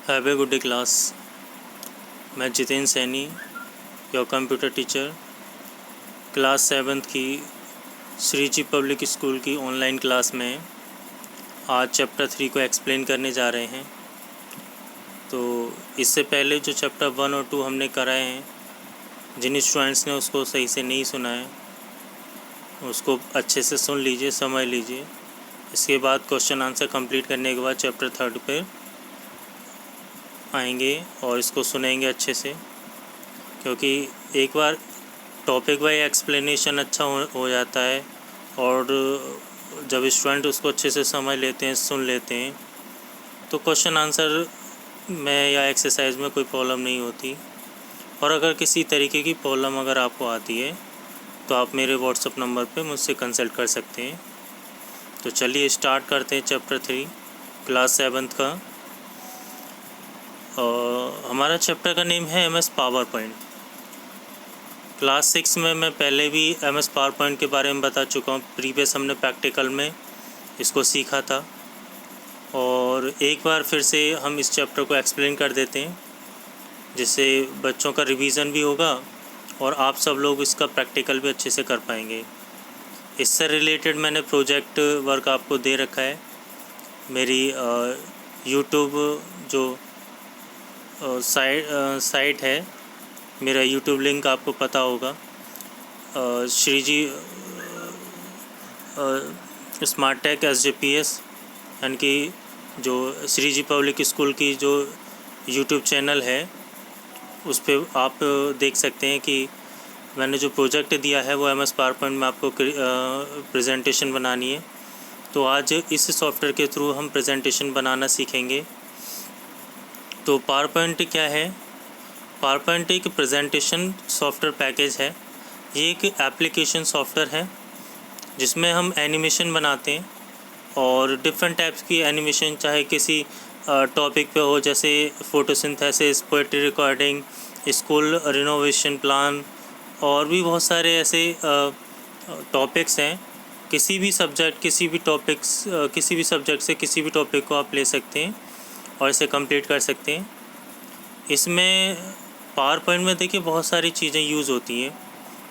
Have a good day class. मैं Jitendra Saini, your computer teacher, class 7th की Shri ji public school की online class में आज चैप्टर 3 को एक्सप्लेन करने जा रहे हैं। तो इससे पहले जो चैप्टर 1 और 2 हमने कराए हैं, जिन स्टूडेंट्स ने उसको सही से नहीं सुना है उसको अच्छे से सुन लीजिए, समझ लीजिए। इसके बाद क्वेश्चन आंसर कंप्लीट करने के बाद चैप्टर 3 पे आएंगे और इसको सुनेंगे अच्छे से, क्योंकि एक बार टॉपिक वाइज एक्सप्लेनेशन अच्छा हो जाता है और जब स्टूडेंट उसको अच्छे से समझ लेते हैं, सुन लेते हैं, तो क्वेश्चन आंसर में या एक्सरसाइज में कोई प्रॉब्लम नहीं होती। और अगर किसी तरीके की प्रॉब्लम अगर आपको आती है तो आप मेरे व्हाट्सएप नंबर पे मुझसे कंसल्ट कर सकते हैं। तो चलिए स्टार्ट करते हैं चैप्टर 3 क्लास 7th का। हमारा चैप्टर का नेम है MS पावर पॉइंट। क्लास 6 में मैं पहले भी MS पावर पॉइंट के बारे में बता चुका हूँ। प्रीवियस हमने प्रैक्टिकल में इसको सीखा था और एक बार फिर से हम इस चैप्टर को एक्सप्लेन कर देते हैं, जिससे बच्चों का रिवीजन भी होगा और आप सब लोग इसका प्रैक्टिकल भी अच्छे से कर पाएंगे। इससे रिलेटेड मैंने प्रोजेक्ट वर्क आपको दे रखा है। मेरी यूट्यूब जो साइट है, मेरा यूट्यूब लिंक आपको पता होगा, श्री जी स्मार्ट टेक SJPS, यानी कि जो श्री जी पब्लिक स्कूल की जो यूट्यूब चैनल है उस पर आप देख सकते हैं कि मैंने जो प्रोजेक्ट दिया है वो MS पावर पॉइंट में आपको प्रेजेंटेशन बनानी है। तो आज इस सॉफ्टवेयर के थ्रू हम प्रेजेंटेशन बनाना सीखेंगे। तो पावर पॉइंट क्या है? पावर पॉइंट एक प्रेजेंटेशन सॉफ्टवेयर पैकेज है। ये एक एप्लीकेशन सॉफ्टवेयर है जिसमें हम एनिमेशन बनाते हैं और डिफरेंट टाइप्स की एनिमेशन, चाहे किसी टॉपिक पे हो, जैसे photosynthesis, poetry recording, school renovation plan, और भी बहुत सारे ऐसे टॉपिक्स हैं। किसी भी सब्जेक्ट से किसी भी टॉपिक को आप ले सकते हैं और इसे कंप्लीट कर सकते हैं। इसमें पावर पॉइंट में देखिए बहुत सारी चीज़ें यूज़ होती हैं,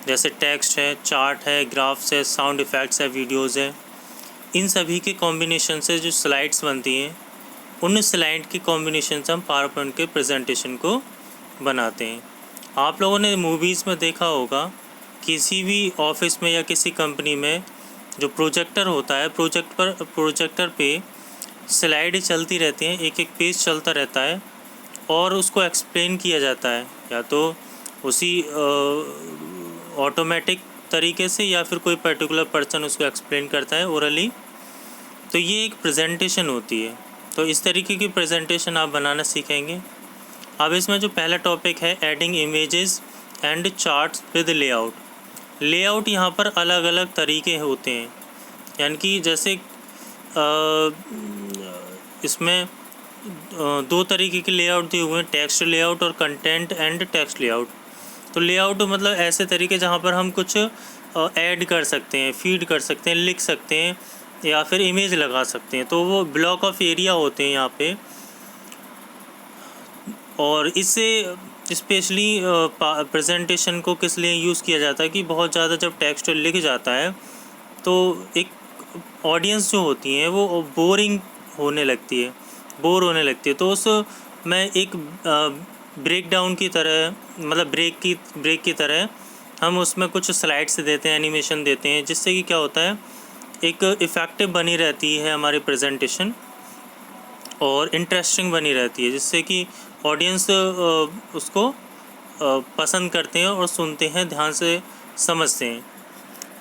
जैसे टेक्स्ट है, चार्ट है, ग्राफ्स है, साउंड इफ़ेक्ट्स है, वीडियोज़ है। इन सभी के कॉम्बिनेशन से जो स्लाइड्स बनती हैं, उन स्लाइड की कॉम्बिनेशन से हम पावर पॉइंट के प्रेजेंटेशन को बनाते हैं। आप लोगों ने मूवीज़ में देखा होगा, किसी भी ऑफिस में या किसी कंपनी में जो प्रोजेक्टर होता है, प्रोजेक्टर पे स्लाइड चलती रहती हैं, एक एक पेज चलता रहता है और उसको एक्सप्लेन किया जाता है, या तो उसी ऑटोमेटिक तरीके से या फिर कोई पर्टिकुलर पर्सन उसको एक्सप्लेन करता है ओरली। तो ये एक प्रेजेंटेशन होती है। तो इस तरीके की प्रेजेंटेशन आप बनाना सीखेंगे। अब इसमें जो पहला टॉपिक है, adding images and charts with layout. Layout यहाँ पर अलग अलग तरीके होते हैं, यानी कि जैसे इसमें दो तरीके के लेआउट दिए हुए हैं, टेक्स्ट लेआउट और कंटेंट एंड टेक्स्ट लेआउट। तो लेआउट मतलब ऐसे तरीके जहाँ पर हम कुछ ऐड कर सकते हैं, फीड कर सकते हैं, लिख सकते हैं या फिर इमेज लगा सकते हैं। तो वो ब्लॉक ऑफ एरिया होते हैं यहाँ पे। और इससे स्पेशली प्रेजेंटेशन को किस लिए यूज़ किया जाता है कि बहुत ज़्यादा जब टेक्स्ट लिख जाता है तो एक ऑडियंस जो होती है वो बोर होने लगती है। तो उस में एक ब्रेक डाउन की तरह, मतलब ब्रेक की तरह हम उसमें कुछ स्लाइड्स देते हैं, एनिमेशन देते हैं, जिससे कि क्या होता है, एक इफ़ेक्टिव बनी रहती है हमारी प्रेजेंटेशन और इंटरेस्टिंग बनी रहती है, जिससे कि ऑडियंस उसको पसंद करते हैं और सुनते हैं, ध्यान से समझते हैं।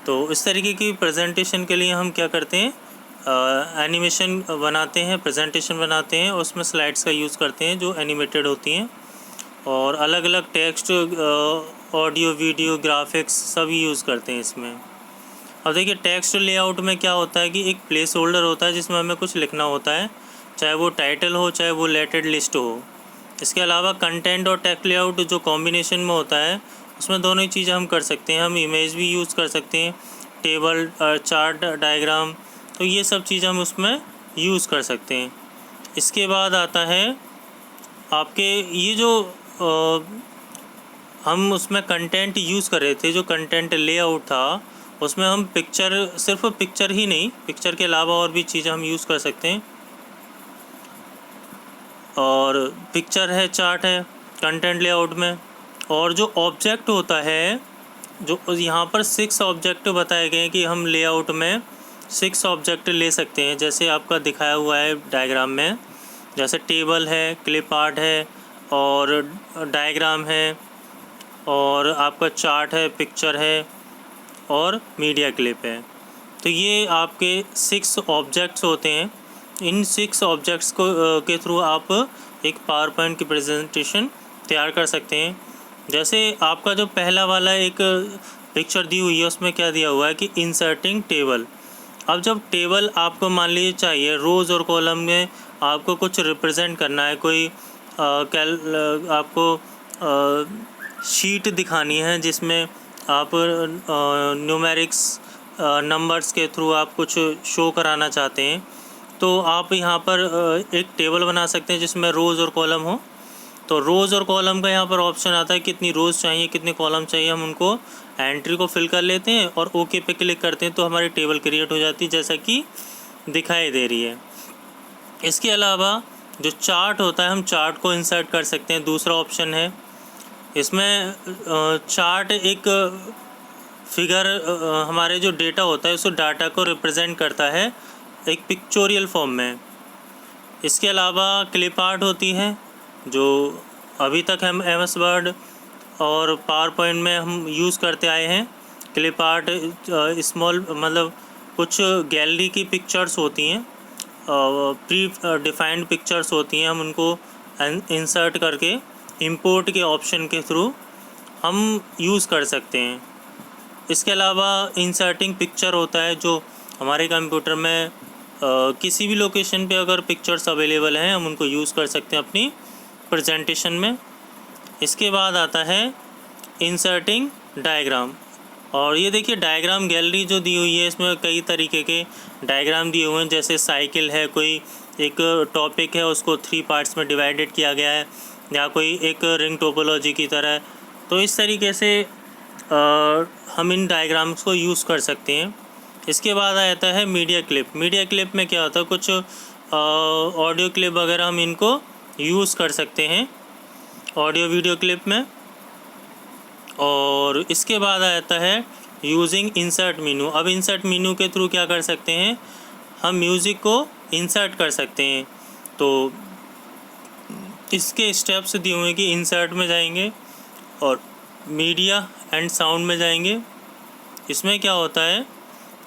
तो इस तरीके की प्रेजेंटेशन के लिए हम क्या करते हैं, एनिमेशन बनाते हैं, प्रेजेंटेशन बनाते हैं और उसमें स्लाइड्स का यूज़ करते हैं जो एनिमेटेड होती हैं, और अलग अलग टेक्स्ट, ऑडियो, वीडियो, ग्राफिक्स सभी यूज़ करते हैं इसमें। अब देखिए टेक्स्ट लेआउट में क्या होता है कि एक प्लेस होल्डर होता है जिसमें हमें कुछ लिखना होता है, चाहे वो टाइटल हो, चाहे वो लेटेड लिस्ट हो। इसके अलावा कंटेंट और टेक्स्ट लेआउट जो कॉम्बिनेशन में होता है, उसमें दोनों ही चीज़ें हम कर सकते हैं। हम इमेज भी यूज़ कर सकते हैं, टेबल, चार्ट, डायग्राम, तो ये सब चीज़ हम उसमें यूज़ कर सकते हैं। इसके बाद आता है आपके ये जो हम उसमें कंटेंट यूज़ कर रहे थे, जो कंटेंट लेआउट था उसमें हम पिक्चर, सिर्फ पिक्चर ही नहीं, पिक्चर के अलावा और भी चीज़ें हम यूज़ कर सकते हैं। और पिक्चर है, चार्ट है कंटेंट लेआउट में। और जो ऑब्जेक्ट होता है, जो यहाँ पर 6 ऑब्जेक्ट बताए गए हैं कि हम लेआउट में 6 ऑब्जेक्ट ले सकते हैं, जैसे आपका दिखाया हुआ है डायग्राम में। जैसे टेबल है, क्लिप आर्ट है, और डायग्राम है, और आपका चार्ट है, पिक्चर है, और मीडिया क्लिप है। तो ये आपके 6 ऑब्जेक्ट्स होते हैं। इन 6 ऑब्जेक्ट्स को के थ्रू आप एक पावर पॉइंट की प्रेजेंटेशन तैयार कर सकते हैं। जैसे आपका जो पहला वाला एक पिक्चर दी हुई है उसमें क्या दिया हुआ है कि इंसर्टिंग टेबल। अब जब टेबल आपको मान लीजिए चाहिए, रोज़ और कॉलम में आपको कुछ रिप्रेजेंट करना है, कोई आपको शीट दिखानी है जिसमें आप न्यूमेरिक्स नंबर्स के थ्रू आप कुछ शो कराना चाहते हैं, तो आप यहाँ पर एक टेबल बना सकते हैं जिसमें रोज़ और कॉलम हो। तो रोज़ और कॉलम का यहाँ पर ऑप्शन आता है, कितनी रोज़ चाहिए, कितने कॉलम चाहिए। हम उनको एंट्री को फिल कर लेते हैं और ओके पे क्लिक करते हैं, तो हमारी टेबल क्रिएट हो जाती है जैसा कि दिखाई दे रही है। इसके अलावा जो चार्ट होता है, हम चार्ट को इंसर्ट कर सकते हैं, दूसरा ऑप्शन है। इसमें चार्ट एक फिगर, हमारे जो डेटा होता है उस डाटा को रिप्रेजेंट करता है एक पिक्चोरियल फॉर्म में। इसके अलावा क्लिप आर्ट होती है, जो अभी तक हम MS वर्ड और पावर पॉइंट में हम यूज़ करते आए हैं। क्लिप आर्ट स्मॉल, मतलब कुछ गैलरी की पिक्चर्स होती हैं, प्री डिफाइंड पिक्चर्स होती हैं, हम उनको इंसर्ट करके इंपोर्ट के ऑप्शन के थ्रू हम यूज़ कर सकते हैं। इसके अलावा इंसर्टिंग पिक्चर होता है, जो हमारे कंप्यूटर में किसी भी लोकेशन पे अगर पिक्चर्स अवेलेबल हैं हम उनको यूज़ कर सकते हैं अपनी प्रेजेंटेशन में। इसके बाद आता है इंसर्टिंग डायग्राम। और ये देखिए डायग्राम गैलरी जो दी हुई है, इसमें कई तरीके के डायग्राम दिए हुए हैं। जैसे साइकिल है, कोई एक टॉपिक है उसको 3 पार्ट्स में डिवाइडेड किया गया है, या कोई एक रिंग टोपोलॉजी की तरह। तो इस तरीके से हम इन डायग्राम्स को यूज़ कर सकते हैं। इसके बाद आता है मीडिया क्लिप। मीडिया क्लिप में क्या होता है, कुछ ऑडियो क्लिप वगैरह हम इनको यूज़ कर सकते हैं ऑडियो वीडियो क्लिप में। और इसके बाद आता है यूजिंग इंसर्ट मेनू। अब इंसर्ट मेनू के थ्रू क्या कर सकते हैं, हम म्यूज़िक को इंसर्ट कर सकते हैं। तो इसके स्टेप्स दिए हुए हैं कि इंसर्ट में जाएंगे और मीडिया एंड साउंड में जाएंगे। इसमें क्या होता है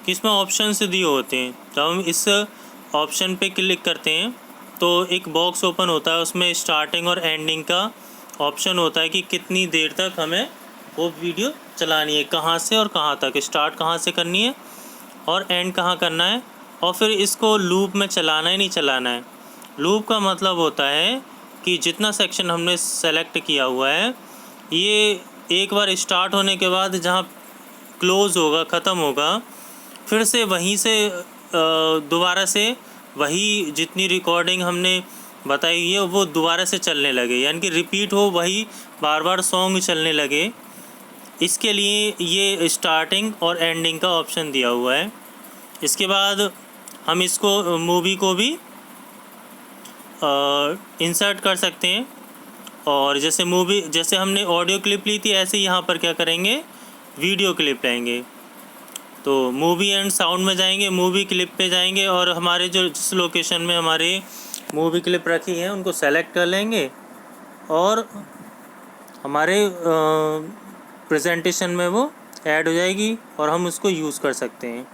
कि इसमें ऑप्शंस दिए होते हैं। जब हम इस ऑप्शन पे क्लिक करते हैं तो एक बॉक्स ओपन होता है, उसमें स्टार्टिंग और एंडिंग का ऑप्शन होता है कि कितनी देर तक हमें वो वीडियो चलानी है, कहाँ से और कहाँ तक, स्टार्ट कहाँ से करनी है और एंड कहाँ करना है। और फिर इसको लूप में चलाना है, नहीं चलाना है। लूप का मतलब होता है कि जितना सेक्शन हमने सेलेक्ट किया हुआ है, ये एक बार स्टार्ट होने के बाद जहाँ क्लोज़ होगा, ख़त्म होगा, फिर से वहीं से दोबारा से वही जितनी रिकॉर्डिंग हमने बताई हुई है वो दोबारा से चलने लगे, यानी कि रिपीट हो, वही बार बार सॉन्ग चलने लगे। इसके लिए ये स्टार्टिंग और एंडिंग का ऑप्शन दिया हुआ है। इसके बाद हम इसको मूवी को भी इंसर्ट कर सकते हैं। और जैसे हमने ऑडियो क्लिप ली थी, ऐसे यहाँ पर क्या करेंगे, वीडियो क्लिप लेंगे। तो मूवी एंड साउंड में जाएंगे, मूवी क्लिप पे जाएंगे और हमारे जिस लोकेशन में हमारे मूवी क्लिप रखी है उनको सेलेक्ट कर लेंगे और हमारे प्रेजेंटेशन में वो ऐड हो जाएगी और हम उसको यूज़ कर सकते हैं।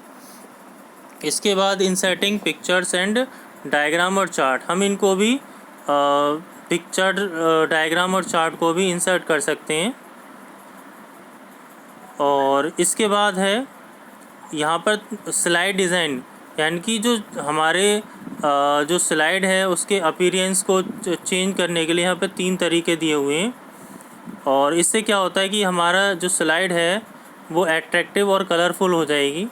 इसके बाद इंसर्टिंग पिक्चर्स एंड डायग्राम और चार्ट, हम इनको भी पिक्चर, डायग्राम और चार्ट को भी इंसर्ट कर सकते हैं। और इसके बाद है यहाँ पर स्लाइड डिज़ाइन, यानी कि जो हमारे जो स्लाइड है उसके अपीयरेंस को चेंज करने के लिए यहाँ पे 3 तरीके दिए हुए हैं। और इससे क्या होता है कि हमारा जो स्लाइड है वो एट्रैक्टिव और कलरफुल हो जाएगी।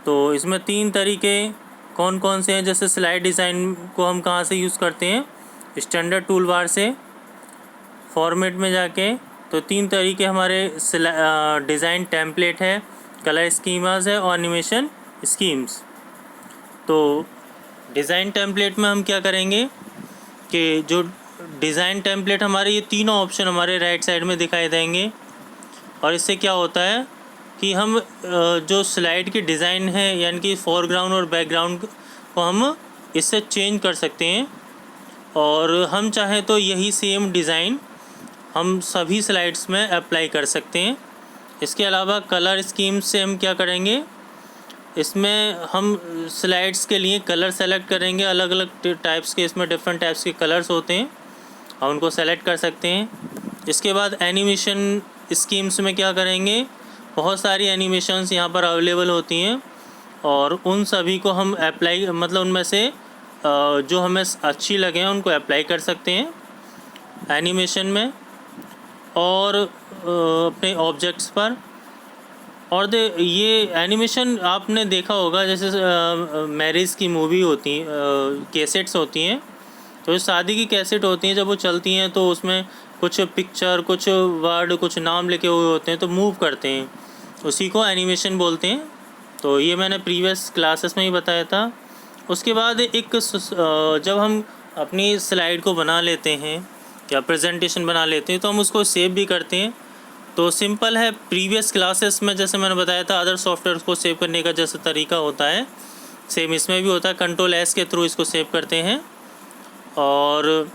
तो इसमें 3 तरीके कौन कौन से हैं, जैसे स्लाइड डिज़ाइन को हम कहाँ से यूज़ करते हैं, स्टैंडर्ड टूल बार से फॉर्मेट में जाके तो 3 तरीके हमारे डिज़ाइन टेम्पलेट है, कलर स्कीमास है और एनिमेशन स्कीम्स। तो डिज़ाइन टेम्पलेट में हम क्या करेंगे कि जो डिज़ाइन टेम्पलेट हमारे ये तीनों ऑप्शन हमारे राइट साइड में दिखाई देंगे। और इससे क्या होता है कि हम जो स्लाइड की डिज़ाइन है यानी कि फोरग्राउंड और बैकग्राउंड को हम इससे चेंज कर सकते हैं। और हम चाहें तो यही सेम डिज़ाइन हम सभी स्लाइड्स में अप्लाई कर सकते हैं। इसके अलावा कलर स्कीम से हम क्या करेंगे, इसमें हम स्लाइड्स के लिए कलर सेलेक्ट करेंगे। अलग अलग टाइप्स के इसमें डिफरेंट टाइप्स के कलर्स होते हैं, हम उनको सेलेक्ट कर सकते हैं। इसके बाद एनिमेशन स्कीम्स में क्या करेंगे, बहुत सारी एनिमेशंस यहाँ पर अवेलेबल होती हैं और उन सभी को हम अप्लाई मतलब उनमें से जो हमें अच्छी लगे उनको अप्लाई कर सकते हैं एनिमेशन में और अपने ऑब्जेक्ट्स पर। और ये एनिमेशन आपने देखा होगा, जैसे मैरिज की मूवी होती हैं, कैसेट्स होती हैं, तो शादी की कैसेट होती हैं, जब वो चलती हैं तो उसमें कुछ पिक्चर, कुछ वर्ड, कुछ नाम लिखे हुए होते हैं तो मूव करते हैं, उसी को एनिमेशन बोलते हैं। तो ये मैंने प्रीवियस क्लासेस में ही बताया था। उसके बाद एक जब हम अपनी स्लाइड को बना लेते हैं या प्रेजेंटेशन बना लेते हैं तो हम उसको सेव भी करते हैं। तो सिंपल है, प्रीवियस क्लासेस में जैसे मैंने बताया था अदर सॉफ्टवेयर को सेव करने का जैसे तरीका होता है, सेम इसमें भी होता है। Ctrl+S के थ्रू इसको सेव करते हैं और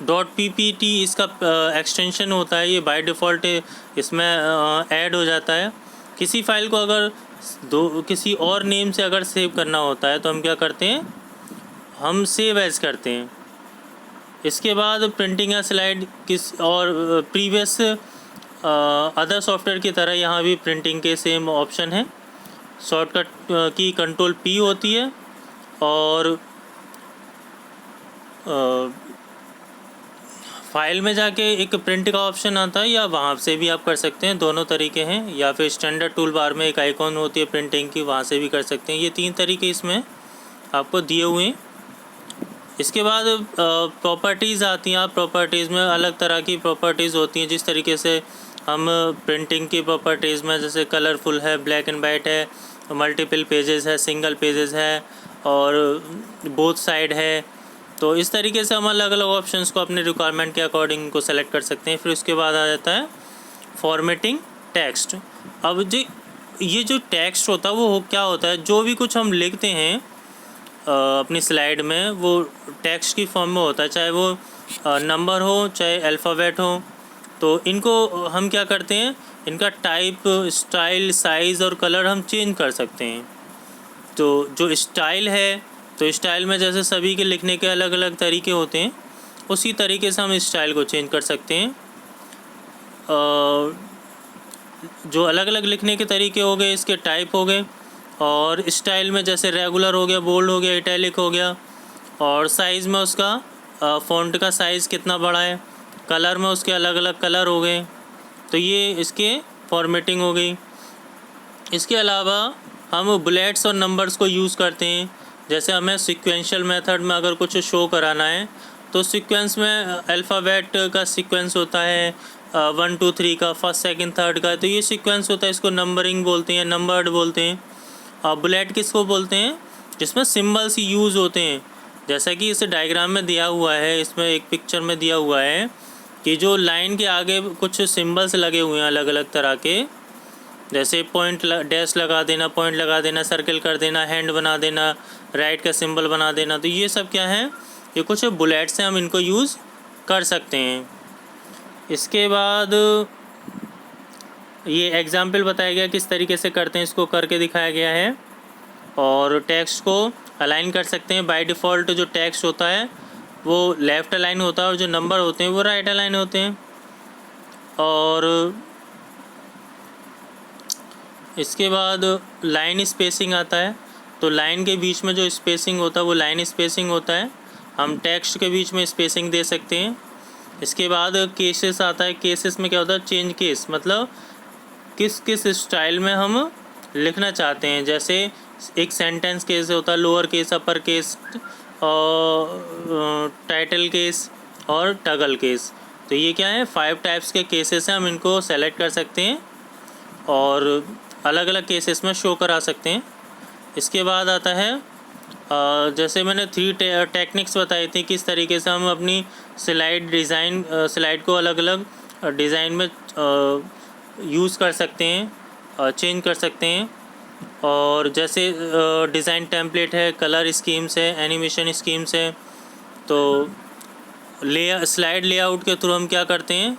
.ppt इसका एक्सटेंशन होता है, ये बाय डिफ़ॉल्ट इसमें ऐड हो जाता है। किसी फाइल को अगर किसी और नेम से अगर सेव करना होता है तो हम क्या करते हैं, हम सेव एज करते हैं। इसके बाद प्रिंटिंग या स्लाइड किस और प्रीवियस अदर सॉफ्टवेयर की तरह यहाँ भी प्रिंटिंग के सेम ऑप्शन है। शॉर्टकट की Ctrl+P होती है और फाइल में जाके एक प्रिंट का ऑप्शन आता है, या वहाँ से भी आप कर सकते हैं, दोनों तरीके हैं। या फिर स्टैंडर्ड टूल बार में एक आइकॉन होती है प्रिंटिंग की, वहाँ से भी कर सकते हैं। ये 3 तरीके इसमें आपको दिए हुए हैं। इसके बाद प्रॉपर्टीज़ आती हैं। आप प्रॉपर्टीज़ में अलग तरह की प्रॉपर्टीज़ होती हैं, जिस तरीके से हम प्रिंटिंग की प्रॉपर्टीज़ में जैसे कलरफुल है, ब्लैक एंड वाइट है, मल्टीपल पेजेस है, सिंगल पेजेस है और बोथ साइड है। तो इस तरीके से हम अलग अलग ऑप्शंस को अपने रिक्वायरमेंट के अकॉर्डिंग को सेलेक्ट कर सकते हैं। फिर उसके बाद आ जाता है फॉर्मेटिंग टेक्स्ट। अब जो ये जो टेक्स्ट होता है वो क्या होता है, जो भी कुछ हम लिखते हैं अपनी स्लाइड में वो टेक्स्ट की फॉर्म में होता है, चाहे वो नंबर हो चाहे अल्फ़ाबेट हो। तो इनको हम क्या करते हैं, इनका टाइप, स्टाइल, साइज़ और कलर हम चेंज कर सकते हैं। तो जो स्टाइल है, तो स्टाइल में जैसे सभी के लिखने के अलग अलग तरीके होते हैं, उसी तरीके से हम स्टाइल को चेंज कर सकते हैं। जो अलग अलग लिखने के तरीके हो गए, इसके टाइप हो गए। और स्टाइल में जैसे रेगुलर हो गया, बोल्ड हो गया, इटैलिक हो गया। और साइज़ में उसका फ़ॉन्ट का साइज़ कितना बड़ा है। कलर में उसके अलग अलग कलर हो गए। तो ये इसके फॉर्मेटिंग हो गई। इसके अलावा हम बुलेट्स और नंबर्स को यूज़ करते हैं। जैसे हमें सीक्वेंशियल मेथड में अगर कुछ शो कराना है तो सीक्वेंस में अल्फ़ाबेट का सीक्वेंस होता है, 1 2 3 का, फर्स्ट सेकंड थर्ड का। तो ये सीक्वेंस होता है, इसको नंबरिंग बोलते हैं, नंबर्ड बोलते हैं। बुलेट किसको बोलते हैं, जिसमें सिंबल्स यूज़ होते हैं। जैसा कि इस डायग्राम में दिया हुआ है, इसमें एक पिक्चर में दिया हुआ है कि जो लाइन के आगे कुछ सिंबल्स लगे हुए हैं अलग अलग तरह के, जैसे पॉइंट डैश लगा देना, पॉइंट लगा देना, सर्कल कर देना, हैंड बना देना, राइट का सिंबल बना देना। तो ये सब क्या है, ये कुछ बुलेट्स हैं, हम इनको यूज़ कर सकते हैं। इसके बाद ये एग्जाम्पल बताया गया किस तरीके से करते हैं, इसको करके दिखाया गया है। और टेक्स्ट को अलाइन कर सकते हैं। बाय डिफ़ॉल्ट जो टेक्स्ट होता है वो लेफ़्ट अलाइन होता है और जो नंबर होते हैं वो राइट अलाइन होते हैं। और इसके बाद लाइन स्पेसिंग आता है। तो लाइन के बीच में जो स्पेसिंग होता है वो लाइन स्पेसिंग होता है, हम टेक्स्ट के बीच में स्पेसिंग दे सकते हैं। इसके बाद केसेस आता है। केसेस में क्या होता है, चेंज केस, मतलब किस किस स्टाइल में हम लिखना चाहते हैं। जैसे एक सेंटेंस केस होता है, lower case, upper case, title case और टगल केस। तो ये क्या है, 5 टाइप्स के केसेस हैं, हम इनको सेलेक्ट कर सकते हैं और अलग अलग केसेस में शो करा सकते हैं। इसके बाद आता है जैसे मैंने 3 टेक्निक्स बताई थी किस तरीके से हम अपनी स्लाइड को अलग अलग डिज़ाइन में यूज़ कर सकते हैं, चेंज कर सकते हैं। और जैसे डिज़ाइन टेम्पलेट है, कलर स्कीम्स है, एनिमेशन स्कीम्स है। तो स्लाइड लेआउट के थ्रू हम क्या करते हैं,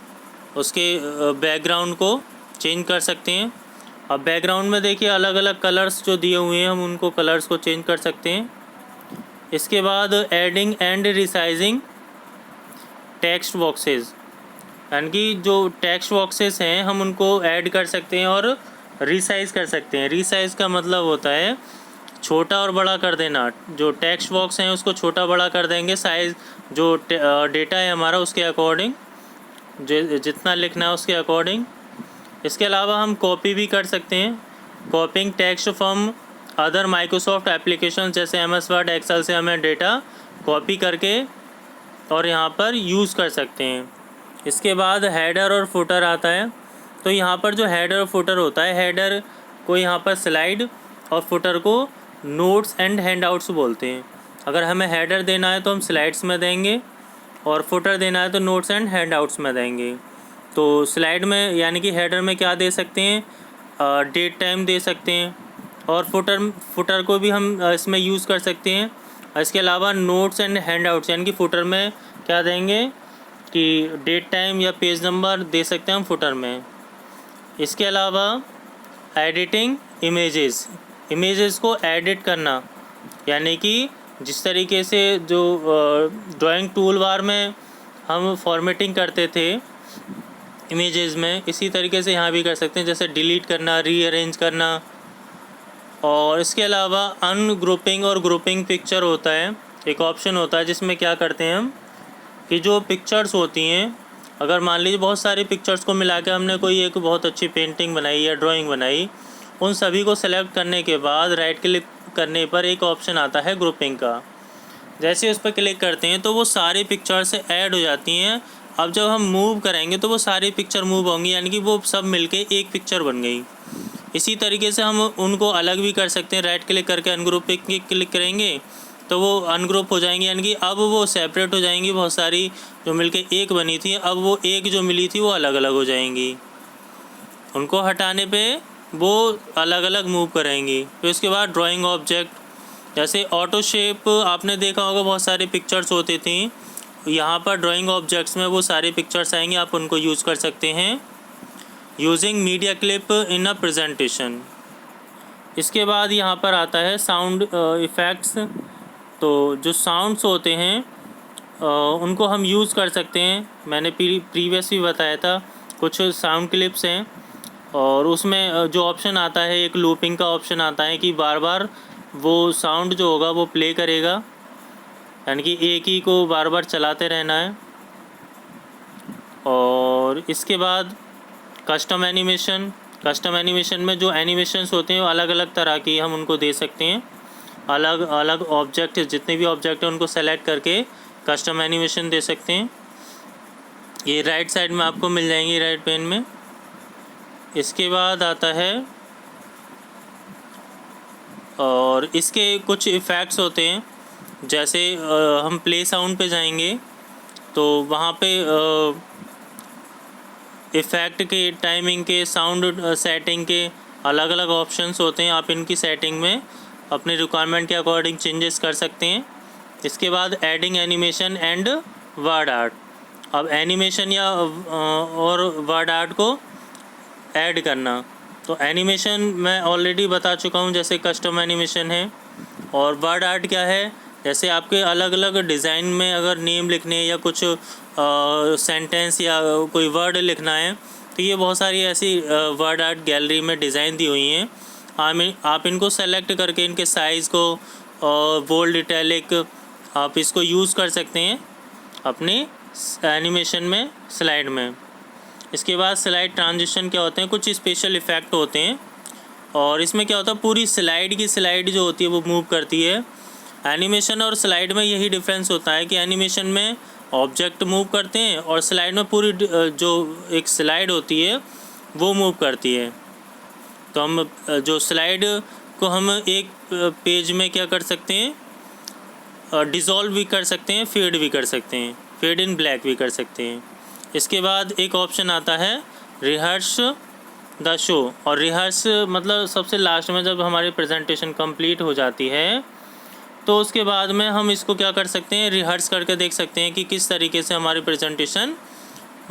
उसके बैकग्राउंड को चेंज कर सकते हैं। अब बैकग्राउंड में देखिए अलग अलग कलर्स जो दिए हुए हैं, हम उनको कलर्स को चेंज कर सकते हैं। इसके बाद adding and resizing text boxes, यानी कि जो टेक्स्ट बॉक्सेस हैं हम उनको ऐड कर सकते हैं और रिसाइज़ कर सकते हैं। रिसाइज़ का मतलब होता है छोटा और बड़ा कर देना। जो टेक्स्ट बॉक्स हैं उसको छोटा बड़ा कर देंगे, साइज़ जो डेटा है हमारा उसके अकॉर्डिंग, जितना लिखना है उसके अकॉर्डिंग। इसके अलावा हम कॉपी भी कर सकते हैं, कॉपिंग text from other Microsoft application जैसे MS वर्ड, एक्सेल से हमें डेटा कॉपी करके और यहाँ पर यूज़ कर सकते हैं। इसके बाद हेडर और फुटर आता है। तो यहाँ पर जो हेडर और फुटर होता है, हेडर को यहाँ पर स्लाइड और फुटर को नोट्स एंड हैंडआउट्स बोलते हैं। अगर हमें हेडर देना है तो हम स्लाइड्स में देंगे और फुटर देना है तो नोट्स एंड हैंडआउट्स में देंगे। तो स्लाइड में यानी कि हेडर में क्या दे सकते हैं, डेट टाइम दे सकते हैं, और फुटर को भी हम इसमें यूज़ कर सकते हैं। इसके अलावा नोट्स एंड हैंडआउट्स यानी कि फुटर में क्या देंगे कि डेट टाइम या पेज नंबर दे सकते हैं हम फुटर में। इसके अलावा एडिटिंग इमेजेस को एडिट करना, यानी कि जिस तरीके से जो ड्राइंग टूल बार में हम फॉर्मेटिंग करते थे इमेजेस में, इसी तरीके से यहाँ भी कर सकते हैं, जैसे डिलीट करना, रीअरेंज करना। और इसके अलावा अनग्रुपिंग और ग्रुपिंग पिक्चर होता है, एक ऑप्शन होता है जिसमें क्या करते हैं हम कि जो पिक्चर्स होती हैं, अगर मान लीजिए बहुत सारी पिक्चर्स को मिला के हमने कोई एक बहुत अच्छी पेंटिंग बनाई या ड्राइंग बनाई, उन सभी को सेलेक्ट करने के बाद राइट क्लिक करने पर एक ऑप्शन आता है ग्रुपिंग का। जैसे उस पर क्लिक करते हैं तो वो सारी पिक्चर्स ऐड हो जाती हैं। अब जब हम मूव करेंगे तो वो सारी पिक्चर मूव होंगी, यानी कि वो सब मिलके एक पिक्चर बन गई। इसी तरीके से हम उनको अलग भी कर सकते हैं, राइट क्लिक करके अनग्रुप पे क्लिक करेंगे तो वो अनग्रुप हो जाएंगी, यानी कि अब वो सेपरेट हो जाएंगी। बहुत सारी जो मिलके एक बनी थी, अब वो एक जो मिली थी वो अलग अलग हो जाएंगी। उनको हटाने पे वो अलग अलग मूव करेंगी। फिर उसके बाद ड्राइंग ऑब्जेक्ट, जैसे ऑटो शेप आपने देखा होगा, बहुत सारी पिक्चर्स होती थी। यहाँ पर ड्राइंग ऑब्जेक्ट्स में वो सारी पिक्चर्स आएंगी, आप उनको यूज़ कर सकते हैं। Using media clip in a presentation. इसके बाद यहाँ पर आता है साउंड इफ़ेक्ट्स। तो जो साउंड्स होते हैं उनको हम यूज़ कर सकते हैं। मैंने प्रीवियस भी बताया था, कुछ साउंड क्लिप्स हैं और उसमें जो ऑप्शन आता है, एक लूपिंग का ऑप्शन आता है कि बार बार वो साउंड जो होगा वो प्ले करेगा, यानी कि एक ही को बार बार चलाते रहना है। और इसके बाद कस्टम एनिमेशन में जो एनिमेशंस होते हैं वो अलग अलग तरह की हम उनको दे सकते हैं। अलग अलग ऑब्जेक्ट, जितने भी ऑब्जेक्ट हैं उनको सेलेक्ट करके कस्टम एनिमेशन दे सकते हैं। ये राइट साइड में आपको मिल जाएंगी, राइट पेन में। इसके बाद आता है और इसके कुछ इफ़ेक्ट्स होते हैं, जैसे हम प्ले साउंड पे जाएंगे तो वहाँ पे इफ़ेक्ट के, टाइमिंग के, साउंड सेटिंग के अलग अलग ऑप्शंस होते हैं। आप इनकी सेटिंग में अपने रिक्वायरमेंट के अकॉर्डिंग चेंजेस कर सकते हैं। इसके बाद adding animation and word art. अब एनिमेशन या और वर्ड आर्ट को ऐड करना, तो एनिमेशन मैं ऑलरेडी बता चुका हूँ, जैसे कस्टम एनिमेशन है। और वर्ड आर्ट क्या है, जैसे आपके अलग अलग डिज़ाइन में अगर नेम लिखने या कुछ सेंटेंस या कोई वर्ड लिखना है, तो ये बहुत सारी ऐसी वर्ड आर्ट गैलरी में डिज़ाइन दी हुई हैं। आप इनको सेलेक्ट करके इनके साइज़ को और बोल्ड, इटैलिक, आप इसको यूज़ कर सकते हैं अपने एनिमेशन में, स्लाइड में। इसके बाद स्लाइड ट्रांजिशन क्या होते हैं, कुछ स्पेशल इफ़ेक्ट होते हैं और इसमें क्या होता है, पूरी स्लाइड की स्लाइड जो होती है वो मूव करती है। एनिमेशन और स्लाइड में यही डिफरेंस होता है कि एनिमेशन में ऑब्जेक्ट मूव करते हैं और स्लाइड में पूरी जो एक स्लाइड होती है वो मूव करती है। तो हम जो स्लाइड को हम एक पेज में क्या कर सकते हैं, डिज़ोल्व भी कर सकते हैं, फेड भी कर सकते हैं, फेड इन ब्लैक भी कर सकते हैं। इसके बाद एक ऑप्शन आता है रिहर्स द शो, और रिहर्स मतलब सबसे लास्ट में जब हमारी प्रेजेंटेशन कंप्लीट हो जाती है तो उसके बाद में हम इसको क्या कर सकते हैं, रिहर्स करके देख सकते हैं कि किस तरीके से हमारी प्रेजेंटेशन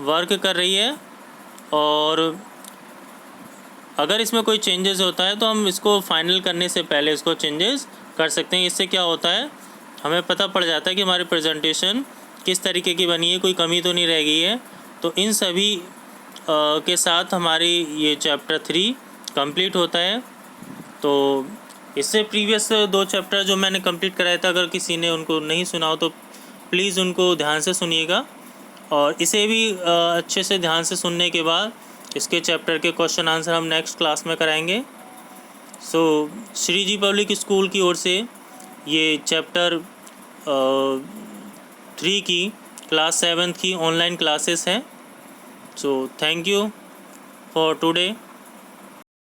वर्क कर रही है। और अगर इसमें कोई चेंजेस होता है तो हम इसको फाइनल करने से पहले इसको चेंजेस कर सकते हैं। इससे क्या होता है, हमें पता पड़ जाता है कि हमारी प्रेजेंटेशन किस तरीके की बनी है, कोई कमी तो नहीं रह गई है। तो इन सभी के साथ हमारी ये चैप्टर 3 कंप्लीट होता है। तो इससे प्रीवियस 2 चैप्टर जो मैंने कंप्लीट कराया था, अगर किसी ने उनको नहीं सुना हो तो प्लीज़ उनको ध्यान से सुनिएगा। और इसे भी अच्छे से ध्यान से सुनने के बाद इसके चैप्टर के क्वेश्चन आंसर हम नेक्स्ट क्लास में कराएंगे। सो श्री जी पब्लिक स्कूल की ओर से ये चैप्टर 3 की क्लास 7th की ऑनलाइन क्लासेस हैं। So thank you for today.